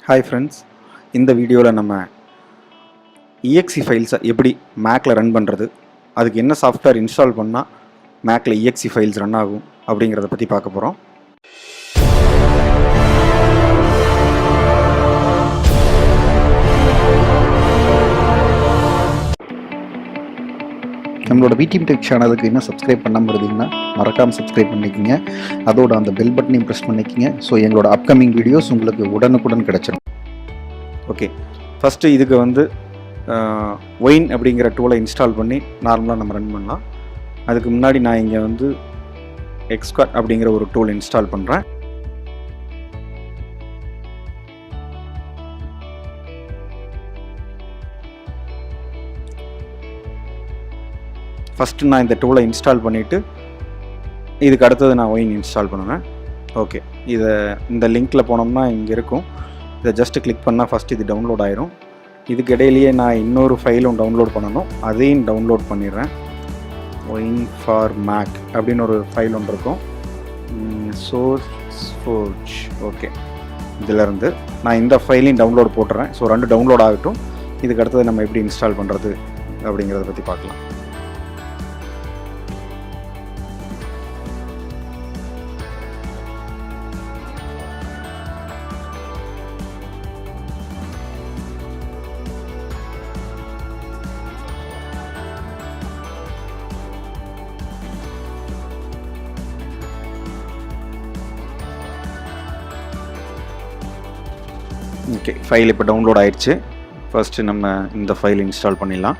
Hi friends, இந்த வீடியோவில் நம்ம exe ஃபைல்ஸை எப்படி மேக்கில் ரன் பண்ணுறது, அதுக்கு என்ன சாஃப்ட்வேர் இன்ஸ்டால் பண்ணால் மேக்கில் exe ஃபைல்ஸ் ரன் ஆகும் அப்படிங்கிறத பற்றி பார்க்க போகிறோம். நம்மளோட VTeamTech சேனலுக்கு இன்னும் சப்ஸ்கிரைப் பண்ணாமல் இருந்தீங்கன்னா மறக்காமல் சப்ஸ்கிரைப் பண்ணிக்கோங்க. அதோட அந்த பெல் பட்டனையும் ப்ரெஸ் பண்ணிக்கோங்க. ஸோ எங்களோட அப்கமிங் வீடியோஸ் உங்களுக்கு உடனுக்குடன் கிடச்சிடும். ஓகே, ஃபஸ்ட்டு இதுக்கு ஒயின் அப்படிங்கிற டூலை இன்ஸ்டால் பண்ணி நார்மலாக நம்ம ரன் பண்ணலாம். அதுக்கு முன்னாடி நான் இங்கே xquartz அப்படிங்கிற ஒரு டூல் இன்ஸ்டால் பண்ணுறேன். ஃபஸ்ட்டு நான் இந்த டூலை இன்ஸ்டால் பண்ணிவிட்டு இதுக்கு அடுத்தது நான் ஒயின் இன்ஸ்டால் பண்ணுவேன். ஓகே, இந்த லிங்க்கில் போனோம்னா இங்கே இருக்கும். இதை ஜஸ்ட்டு கிளிக் பண்ணால் ஃபஸ்ட்டு இது டவுன்லோட் ஆயிரும். இதுக்கு இடையிலேயே நான் இன்னொரு ஃபைலும் டவுன்லோட் பண்ணணும், அதையும் டவுன்லோட் பண்ணிடுறேன். ஒயின் ஃபார் மேக் அப்படின்னு ஒரு ஃபைல் ஒன்று இருக்கும், சோர்ஸ் ஃபோர்ஜ். ஓகே, இதிலேருந்து நான் இந்த ஃபைலையும் டவுன்லோட் போட்டுறேன். ஸோ ரெண்டு டவுன்லோட் ஆகட்டும். இதுக்கு அடுத்தது நம்ம எப்படி இன்ஸ்டால் பண்ணுறது அப்படிங்கிறத பற்றி பார்க்கலாம். ஓகே, ஃபைல் இப்போ டவுன்லோட் ஆயிடுச்சு. ஃபஸ்ட்டு நம்ம இந்த ஃபைல் இன்ஸ்டால் பண்ணிடலாம்.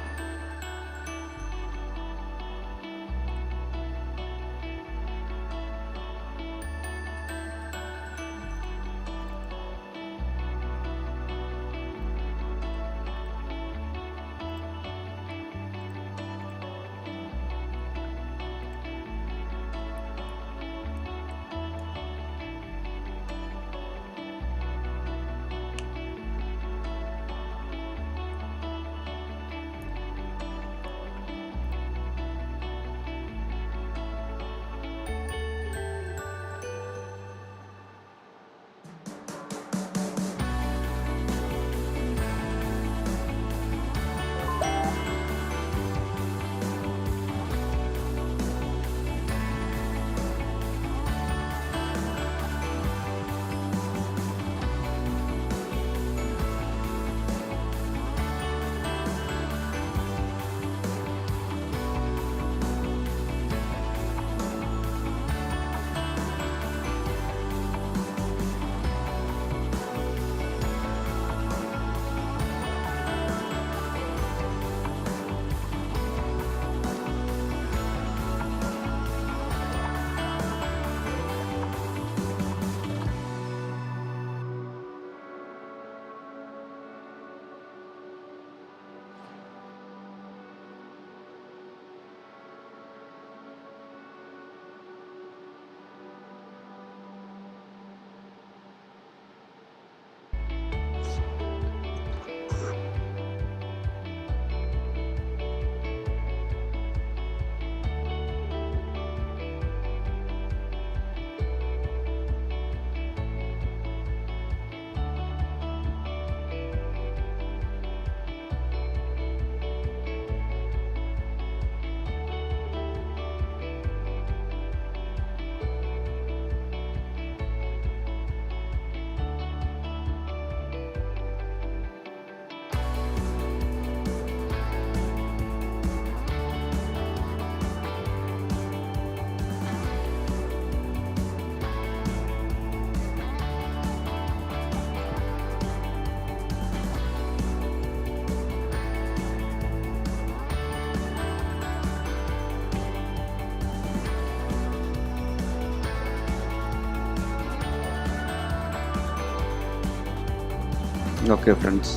ஓகே ஃப்ரெண்ட்ஸ்,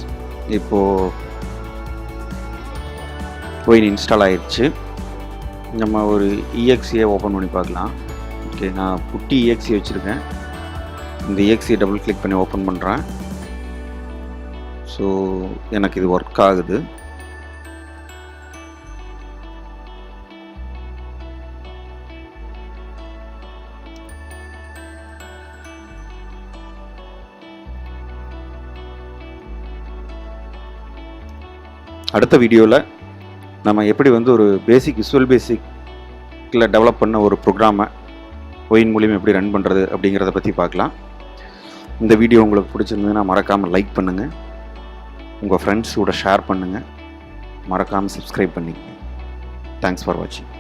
இப்போது ஒயின் இன்ஸ்டால் ஆயிடுச்சு. நம்ம ஒரு EXE ஓப்பன் பண்ணி பார்க்கலாம். ஓகே, நான் குட்டி EXE வச்சுருக்கேன். இந்த EXE டபுள் கிளிக் பண்ணி ஓப்பன் பண்ணுறேன். ஸோ எனக்கு இது ஒர்க் ஆகுது. அடுத்த வீடியோவில் நம்ம எப்படி வந்து ஒரு விஷுவல் பேசிக்கில் டெவலப் பண்ண ஒரு ப்ரோக்ராமை ஒயின் மூலியம் எப்படி ரன் பண்ணுறது அப்படிங்கிறத பற்றி பார்க்கலாம். இந்த வீடியோ உங்களுக்கு பிடிச்சிருந்ததுன்னா மறக்காமல் லைக் பண்ணுங்கள், உங்கள் ஃப்ரெண்ட்ஸோட ஷேர் பண்ணுங்கள், மறக்காமல் சப்ஸ்கிரைப் பண்ணிக்கங்க. தேங்க்ஸ் ஃபார் வாட்சிங்.